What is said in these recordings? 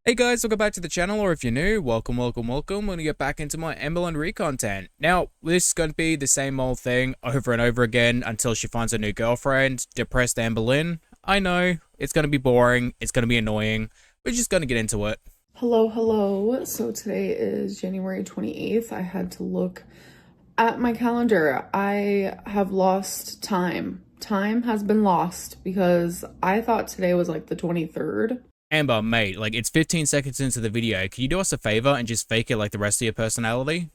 Hey guys, welcome back to the channel, or if you're new, welcome. We're gonna get back into my Amberlynn Reid content. Now, this is gonna be the same old thing over and over again until she finds a new girlfriend. Depressed Amberlynn. I know, it's gonna be boring, it's gonna be annoying. We're just gonna get into it. Hello. So today is January 28th. I had to look at my calendar. I have lost time. Time has been lost because I thought today was like the 23rd. Amber, mate, like it's 15 seconds into the video. Can you do us a favor and just fake it like the rest of your personality?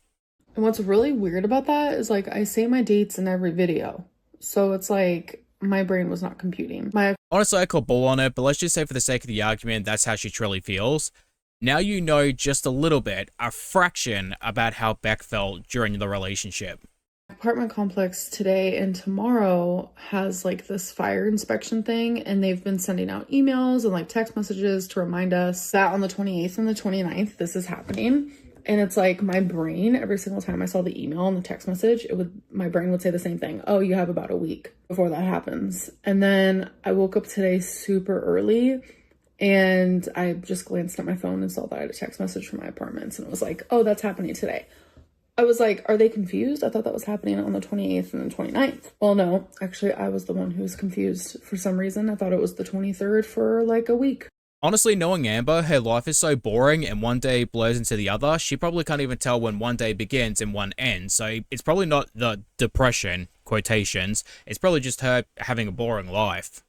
And what's really weird about that is like I say my dates in every video. So it's like my brain was not computing. Honestly, I call bull on it, but let's just say for the sake of the argument, that's how she truly feels. Now you know just a little bit, a fraction, about how Beck felt during the relationship. Apartment complex today and tomorrow has like this fire inspection thing, and they've been sending out emails and like text messages to remind us that on the 28th and the 29th this is happening. And it's like my brain, every single time I saw the email and the text message, my brain would say the same thing. Oh, you have about a week before that happens. And then I woke up today super early and I just glanced at my phone and saw that I had a text message from my apartments, and it was like, oh, that's happening today. I was like, are they confused? I thought that was happening on the 28th and the 29th. Well, no, actually, I was the one who was confused for some reason. I thought it was the 23rd for like a week. Honestly, knowing Amber, her life is so boring and one day blurs into the other, she probably can't even tell when one day begins and one ends. So it's probably not the depression, quotations, it's probably just her having a boring life.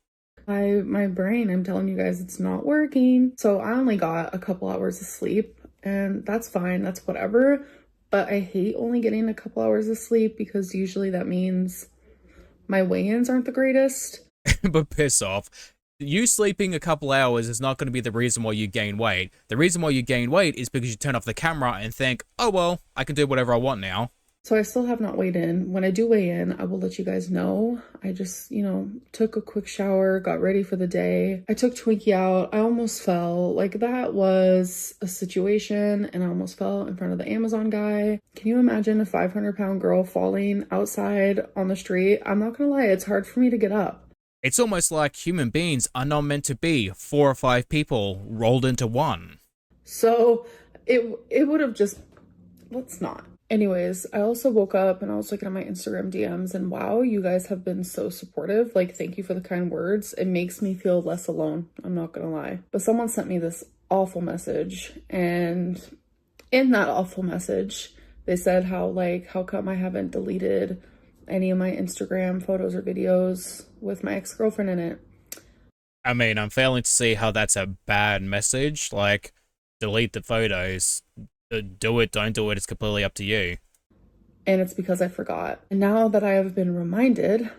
My brain, I'm telling you guys, it's not working. So I only got a couple hours of sleep, and that's fine, that's whatever. But I hate only getting a couple hours of sleep because usually that means my weigh-ins aren't the greatest. But piss off. You sleeping a couple hours is not going to be the reason why you gain weight. The reason why you gain weight is because you turn off the camera and think, oh well, I can do whatever I want now. So I still have not weighed in. When I do weigh in, I will let you guys know. I just, took a quick shower, got ready for the day. I took Twinkie out. I almost fell. Like, that was a situation, and I almost fell in front of the Amazon guy. Can you imagine a 500-pound girl falling outside on the street? I'm not gonna lie, it's hard for me to get up. It's almost like human beings are not meant to be 4 or 5 people rolled into one. So it would have just, let's not. Anyways, I also woke up and I was looking at my Instagram DMs, and wow, you guys have been so supportive. Like, thank you for the kind words. It makes me feel less alone. I'm not gonna lie. But someone sent me this awful message, and in that awful message, they said how come I haven't deleted any of my Instagram photos or videos with my ex-girlfriend in it. I mean, I'm failing to see how that's a bad message. Like, delete the photos. Do it, don't do it, it's completely up to you. And it's because I forgot. And now that I have been reminded,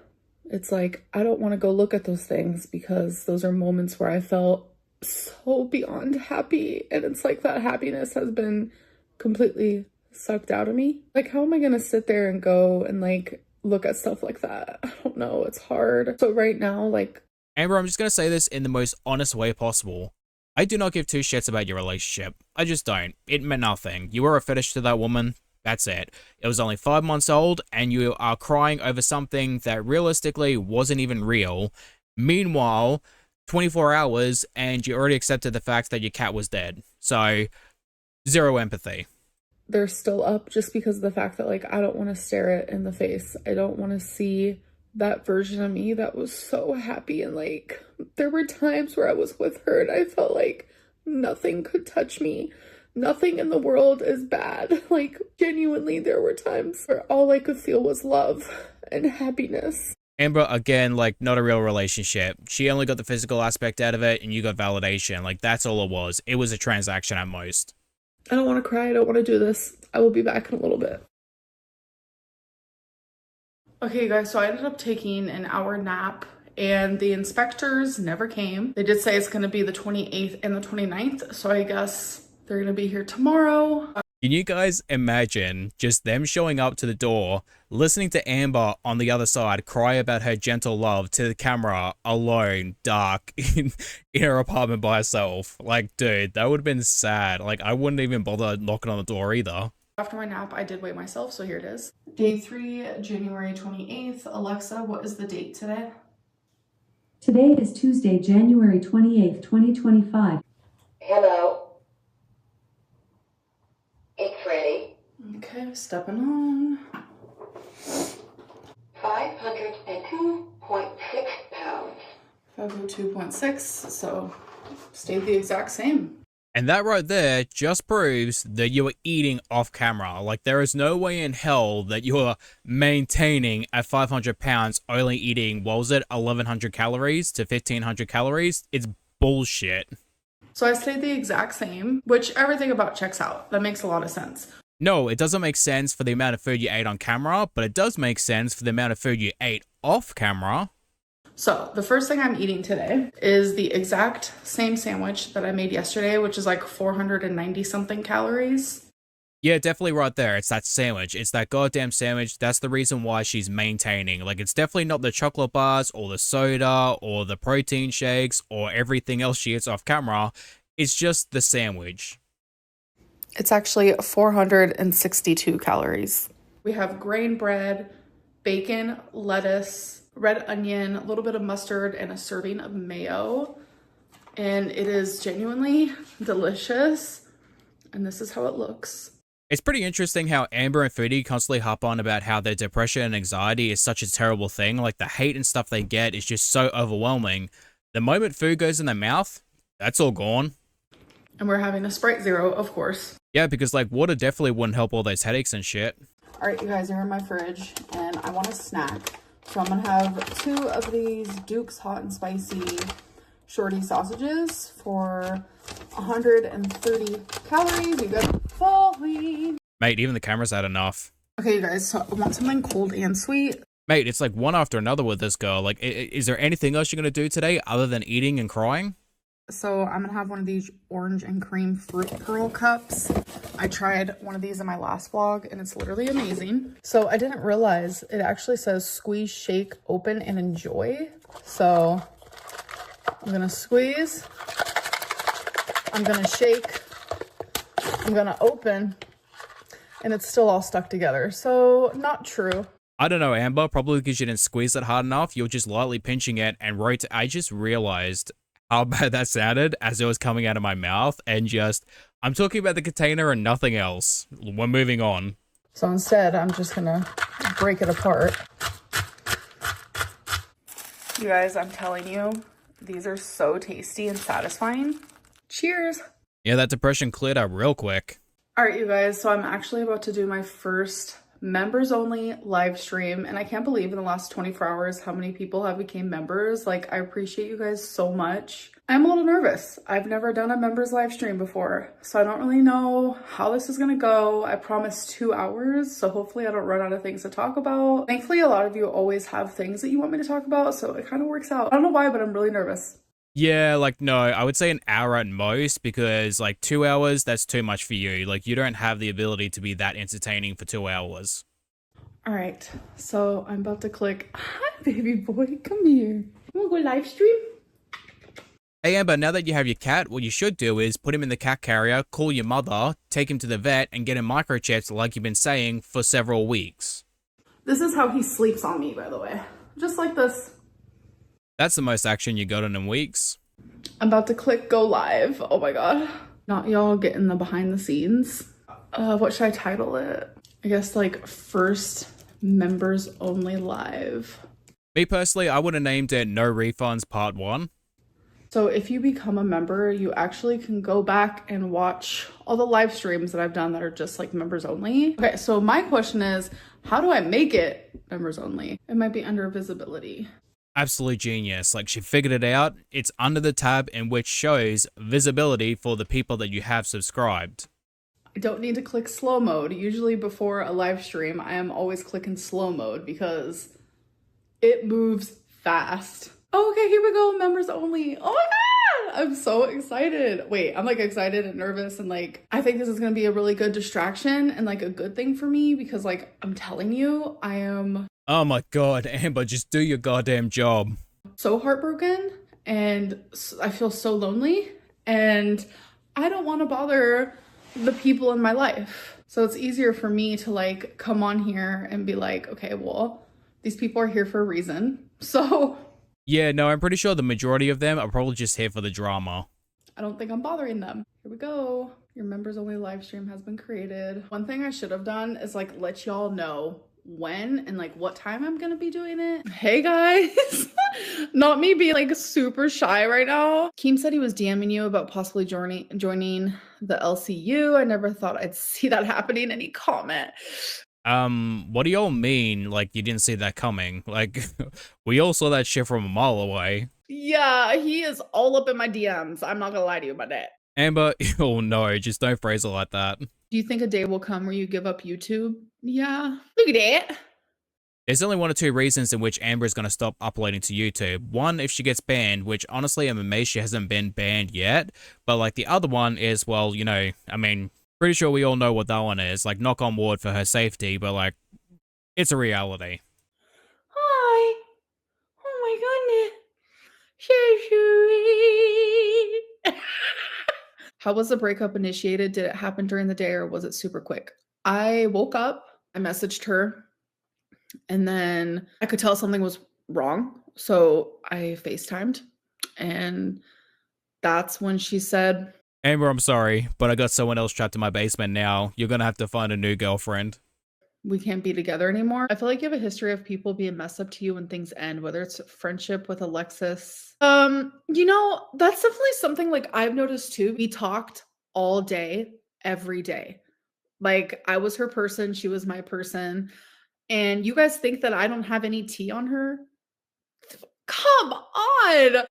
it's like, I don't want to go look at those things because those are moments where I felt so beyond happy. And it's like that happiness has been completely sucked out of me. Like, how am I going to sit there and go and like look at stuff like that? I don't know. It's hard. So right now, like, Amber, I'm just going to say this in the most honest way possible. I do not give two shits about your relationship. I just don't. It meant nothing. You were a fetish to that woman. That's it. It was only 5 months old, and you are crying over something that realistically wasn't even real. Meanwhile, 24 hours, and you already accepted the fact that your cat was dead. So, zero empathy. they're still up just because of the fact that like I don't want to stare it in the face. I don't want to see that version of me that was so happy, and like there were times where I was with her and I felt like nothing could touch me. Nothing in the world is bad. Like, genuinely, there were times where all I could feel was love and happiness. Amber, again, like, not a real relationship. She only got the physical aspect out of it, and you got validation. Like, that's all it was. It was a transaction at most. I don't want to cry. I don't want to do this. I will be back in a little bit. Okay, guys, so I ended up taking an hour nap, and the inspectors never came. They did say it's going to be the 28th and the 29th, so I guess they're going to be here tomorrow. Can you guys imagine just them showing up to the door, listening to Amber on the other side cry about her gentle love to the camera, alone, dark, in her apartment by herself? Like, dude, that would have been sad. Like, I wouldn't even bother knocking on the door either. After my nap, I did weigh myself, so here it is. Day 3, January 28th. Alexa, what is the date today? Today is Tuesday, January 28th, 2025. Hello. Okay, stepping on. 502.6 pounds. 502.6, so stayed the exact same. And that right there just proves that you are eating off camera. Like, there is no way in hell that you are maintaining at 500 pounds only eating, what was it, 1,100 calories to 1,500 calories? It's bullshit. So I stayed the exact same, which everything about checks out. That makes a lot of sense. No, it doesn't make sense for the amount of food you ate on camera, but it does make sense for the amount of food you ate off camera. So the first thing I'm eating today is the exact same sandwich that I made yesterday, which is like 490 something calories. Yeah, definitely right there. It's that sandwich. It's that goddamn sandwich. That's the reason why she's maintaining. Like, it's definitely not the chocolate bars or the soda or the protein shakes or everything else she eats off camera. It's just the sandwich. It's actually 462 calories. We have grain bread, bacon, lettuce, red onion, a little bit of mustard, and a serving of mayo. And it is genuinely delicious. And this is how it looks. It's pretty interesting how Amber and Foodie constantly harp on about how their depression and anxiety is such a terrible thing. Like, the hate and stuff they get is just so overwhelming. The moment food goes in their mouth, that's all gone. And we're having a Sprite Zero, of course. Yeah, because, like, water definitely wouldn't help all those headaches and shit. All right, you guys are in my fridge, and I want a snack. So I'm going to have 2 of these Duke's Hot and Spicy shorty sausages for 130 calories. You got fully. Mate, even the camera's had enough. Okay, you guys, so I want something cold and sweet. Mate, it's like one after another with this girl. Like, is there anything else you're going to do today other than eating and crying? So I'm going to have one of these orange and cream fruit pearl cups. I tried one of these in my last vlog, and it's literally amazing. So I didn't realize it actually says squeeze, shake, open, and enjoy. So I'm going to squeeze. I'm going to shake. I'm going to open. And it's still all stuck together. So not true. I don't know, Amber. Probably because you didn't squeeze it hard enough. You're just lightly pinching it and I just realized how bad that sounded as it was coming out of my mouth, and just, I'm talking about the container and nothing else. We're moving on. So instead, I'm just gonna break it apart. You guys, I'm telling you, these are so tasty and satisfying. Cheers. Yeah, that depression cleared up real quick. All right, you guys, so I'm actually about to do my first members only live stream, and I can't believe in the last 24 hours how many people have became members. Like, I appreciate you guys so much. I'm a little nervous. I've never done a members live stream before, so I don't really know how this is gonna go. I promised 2 hours, so hopefully I don't run out of things to talk about. Thankfully, a lot of you always have things that you want me to talk about, so it kind of works out. I don't know why, but I'm really nervous. Yeah, like, no, I would say an hour at most, because, like, 2 hours, that's too much for you. Like, you don't have the ability to be that entertaining for 2 hours. All right, so I'm about to click. Hi, baby boy, come here. You wanna go live stream? Hey, Amber, now that you have your cat, what you should do is put him in the cat carrier, call your mother, take him to the vet, and get him microchipped like you've been saying for several weeks. This is how he sleeps on me, by the way. Just like this. That's the most action you got in weeks. I'm about to click go live. Oh my god. Not y'all getting the behind the scenes. What should I title it? I guess like first members only live. Me personally, I would have named it No Refunds Part 1. So if you become a member, you actually can go back and watch all the live streams that I've done that are just like members only. Okay, so my question is, how do I make it members only? It might be under visibility. Absolute genius. Like, she figured it out. It's under the tab in which shows visibility for the people that you have subscribed. I don't need to click slow mode. Usually before a live stream, I am always clicking slow mode because it moves fast. Oh, okay, here we go, members only. Oh my god, I'm so excited. Wait, I'm like excited and nervous, and like, I think this is gonna be a really good distraction and like a good thing for me because like, I'm telling you, I am... Oh my god, Amber, just do your goddamn job. So heartbroken, and I feel so lonely, and I don't want to bother the people in my life. So it's easier for me to like come on here and be like, okay, well, these people are here for a reason. So yeah, no, I'm pretty sure the majority of them are probably just here for the drama. I don't think I'm bothering them. Here we go. Your members only live stream has been created. One thing I should have done is like let y'all know when and like what time I'm gonna be doing it. Hey guys. Not me being like super shy right now. Keem said he was DMing you about possibly joining the LCU. I never thought I'd see that happening. Any comment? What do y'all mean? Like, you didn't see that coming? Like, we all saw that shit from a mile away. Yeah, he is all up in my DMs. I'm not gonna lie to you about that. Amber, oh no, just don't phrase it like that. Do you think a day will come where you give up YouTube? Yeah. Look at that. There's only one or two reasons in which Amber is going to stop uploading to YouTube. One, if she gets banned, which honestly I'm amazed she hasn't been banned yet. But like the other one is, well, you know, I mean, pretty sure we all know what that one is. Like, knock on wood for her safety, but like, it's a reality. Hi. Oh my goodness. So sweet. How was the breakup initiated? Did it happen during the day or was it super quick? I woke up, I messaged her, and then I could tell something was wrong. So I FaceTimed, and that's when she said, Amber, I'm sorry, but I got someone else trapped in my basement now. You're going to have to find a new girlfriend. we can't be together anymore. I feel like you have a history of people being messed up to you when things end, whether it's friendship with Alexis. You know, that's definitely something like I've noticed too. We talked all day, every day. Like I was her person, she was my person. And you guys think that I don't have any tea on her? Come on.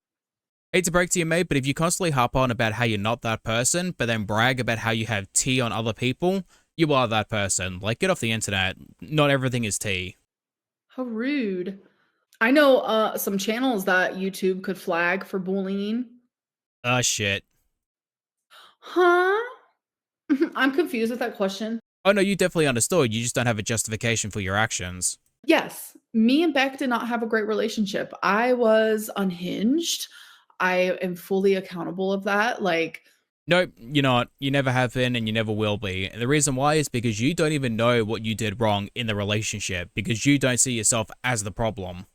Hate to break to you, mate, but if you constantly harp on about how you're not that person, but then brag about how you have tea on other people, you are that person. Like, get off the internet. Not everything is tea. How rude. I know some channels that YouTube could flag for bullying. Shit. Huh? I'm confused with that question. Oh no, you definitely understood. You just don't have a justification for your actions. Yes, me and Beck did not have a great relationship. I was unhinged. I am fully accountable of that. Like, Nope, you're not. You never have been and you never will be. And the reason why is because you don't even know what you did wrong in the relationship because you don't see yourself as the problem.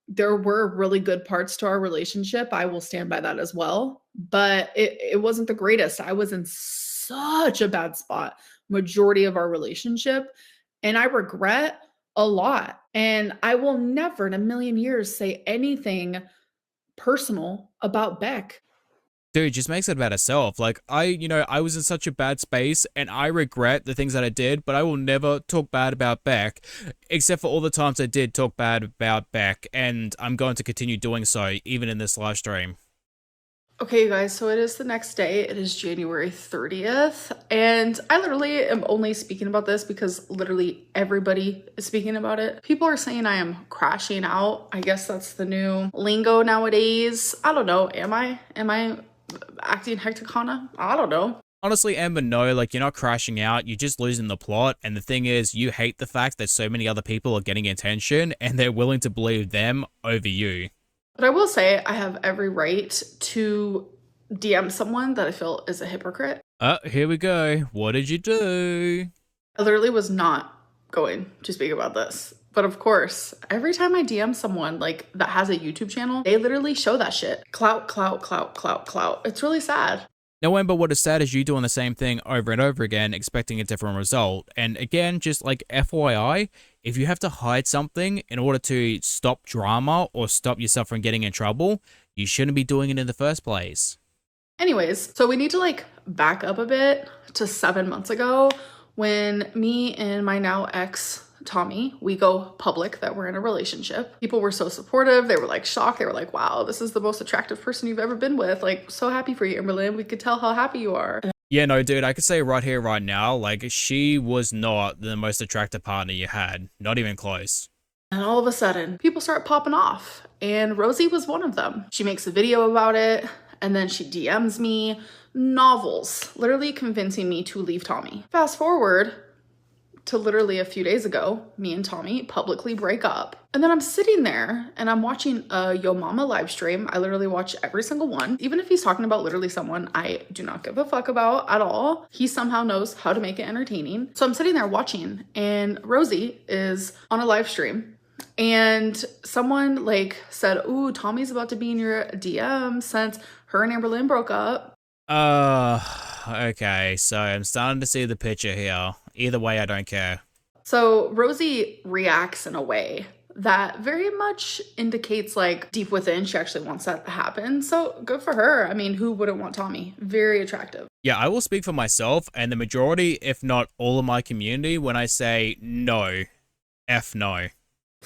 there were really good parts to our relationship. I will stand by that as well. But it wasn't the greatest. I was in such a bad spot majority of our relationship. And I regret a lot. And I will never in a million years say anything personal about Beck. Dude, just makes it about herself. Like, I was in such a bad space and I regret the things that I did, but I will never talk bad about Beck, except for all the times I did talk bad about Beck, and I'm going to continue doing so, even in this live stream. Okay, you guys, so it is the next day. It is January 30th. And I literally am only speaking about this because literally everybody is speaking about it. People are saying I am crashing out. I guess that's the new lingo nowadays. I don't know. Am I acting hecticana? I don't know. Honestly, Amber, no, like, you're not crashing out, you're just losing the plot, and the thing is, you hate the fact that so many other people are getting attention, and they're willing to believe them over you. But I will say I have every right to DM someone that I feel is a hypocrite. Here we go. What did you do? I literally was not going to speak about this. But of course, every time I DM someone like that has a YouTube channel, they literally show that shit. Clout, clout, clout, clout, clout. It's really sad. No, Amber, what is sad is you doing the same thing over and over again, expecting a different result. And again, just like FYI, if you have to hide something in order to stop drama or stop yourself from getting in trouble, you shouldn't be doing it in the first place. Anyways, so we need to like back up a bit to 7 months ago when me and my now ex Tommy, we go public that we're in a relationship. People were so supportive. They were like shocked. They were like, wow, this is the most attractive person you've ever been with. Like, so happy for you, Amberlynn. We could tell how happy you are. Yeah, no, dude, I could say right here, right now, like, she was not the most attractive partner you had. Not even close. And all of a sudden, people start popping off. And Rosie was one of them. She makes a video about it. And then she DMs me novels, literally convincing me to leave Tommy. Fast forward to literally a few days ago, me and Tommy publicly break up. And then I'm sitting there and I'm watching a Yo Mama live stream. I literally watch every single one. Even if he's talking about literally someone I do not give a fuck about at all, he somehow knows how to make it entertaining. So I'm sitting there watching and Rosie is on a live stream And someone like said, ooh, Tommy's about to be in your DM since her and Amberlynn broke up. Okay, so I'm starting to see the picture here. Either way, I don't care. So Rosie reacts in a way that very much indicates like deep within she actually wants that to happen. So good for her. I mean, who wouldn't want Tommy? Very attractive. Yeah, I will speak for myself and the majority, if not all of my community, when I say no. F no.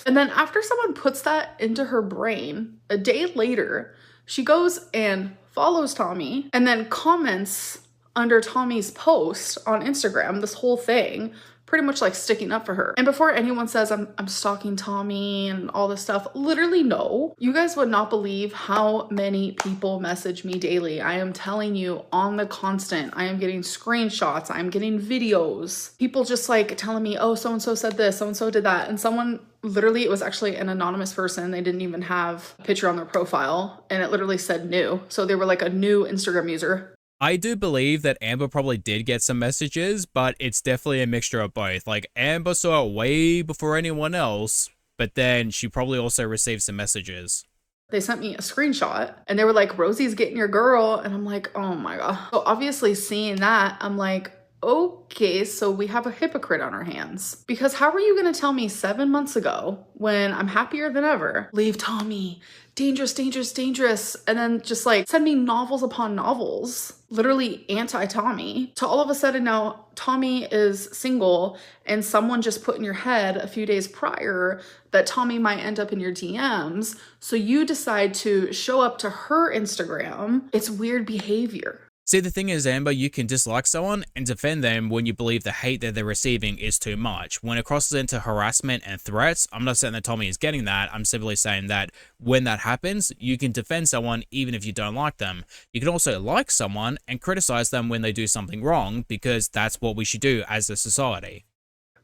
And then after someone puts that into her brain, a day later, she goes and follows Tommy and then comments under Tommy's post on Instagram, this whole thing, pretty much like sticking up for her. And before anyone says I'm stalking Tommy and all this stuff, literally no. You guys would not believe how many people message me daily. I am telling you on the constant. I am getting screenshots. I'm getting videos. People just like telling me, oh, so-and-so said this, so-and-so did that. And someone literally, it was actually an anonymous person. They didn't even have a picture on their profile and it literally said new. So they were like a new Instagram user. I do believe that Amber probably did get some messages, but it's definitely a mixture of both. Like, Amber saw it way before anyone else, but then she probably also received some messages. They sent me a screenshot and they were like, Rosie's getting your girl. And I'm like, oh my God. So obviously seeing that, I'm like, okay, so we have a hypocrite on our hands. Because how are you going to tell me 7 months ago when I'm happier than ever, leave Tommy, dangerous, dangerous, dangerous, and then just like send me novels upon novels, literally anti-Tommy, to all of a sudden now Tommy is single and someone just put in your head a few days prior that Tommy might end up in your DMs. So you decide to show up to her Instagram. It's weird behavior. See, the thing is, Amber, you can dislike someone and defend them when you believe the hate that they're receiving is too much. When it crosses into harassment and threats, I'm not saying that Tommy is getting that. I'm simply saying that when that happens, you can defend someone even if you don't like them. You can also like someone and criticize them when they do something wrong, because that's what we should do as a society.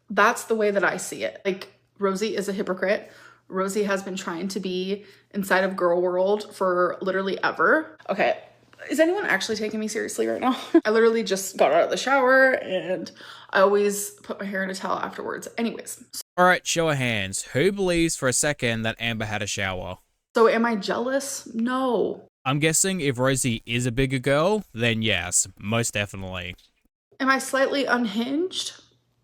That's the way that I see it. Like, Rosie is a hypocrite. Rosie has been trying to be inside of girl world for literally ever. Okay. Is anyone actually taking me seriously right now? I literally just got out of the shower and I always put my hair in a towel afterwards. Anyways. Alright, show of hands. Who believes for a second that Amber had a shower? So am I jealous? No. I'm guessing if Rosie is a bigger girl, then yes, most definitely. Am I slightly unhinged?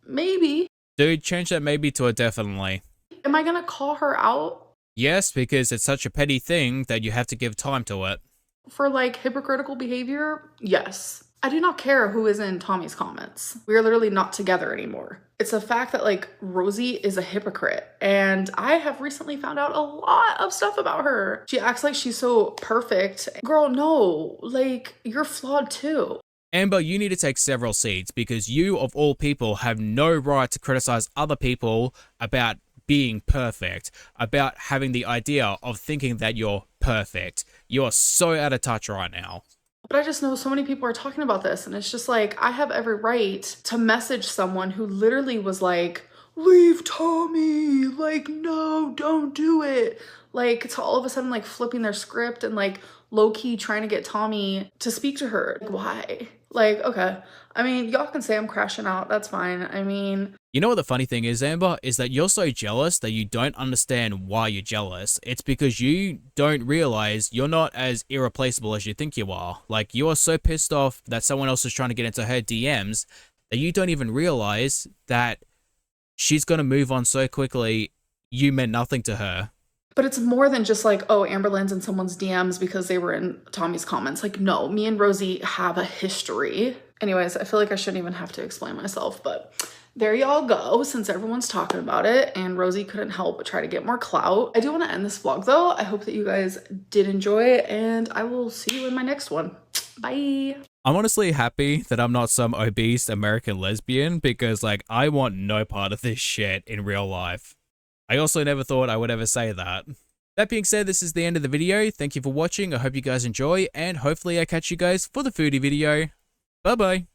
Maybe. Dude, change that maybe to a definitely. Am I gonna call her out? Yes, because it's such a petty thing that you have to give time to it. For like hypocritical behavior? Yes. I do not care who is in Tommy's comments. We are literally not together anymore. It's a fact that like Rosie is a hypocrite and I have recently found out a lot of stuff about her. She acts like she's so perfect. Girl, no, like you're flawed too. Amber, you need to take several seats because you of all people have no right to criticize other people about being perfect, about having the idea of thinking that you're perfect. You are so out of touch right now. But I just know so many people are talking about this and it's just like, I have every right to message someone who literally was like, leave Tommy, like, no, don't do it. Like, to all of a sudden like flipping their script and like low-key trying to get Tommy to speak to her. Like, why? Like, okay. I mean, y'all can say I'm crashing out. That's fine. I mean... You know what the funny thing is, Amber? Is that you're so jealous that you don't understand why you're jealous. It's because you don't realize you're not as irreplaceable as you think you are. Like, you are so pissed off that someone else is trying to get into her DMs that you don't even realize that she's going to move on so quickly, you meant nothing to her. But it's more than just like, oh, Amberlynn's in someone's DMs because they were in Tommy's comments. Like, no, me and Rosie have a history. Anyways, I feel like I shouldn't even have to explain myself, but there y'all go, since everyone's talking about it and Rosie couldn't help but try to get more clout. I do want to end this vlog though. I hope that you guys did enjoy it and I will see you in my next one. Bye. I'm honestly happy that I'm not some obese American lesbian because like I want no part of this shit in real life. I also never thought I would ever say that. That being said, this is the end of the video. Thank you for watching. I hope you guys enjoy and hopefully I catch you guys for the foodie video. Bye bye.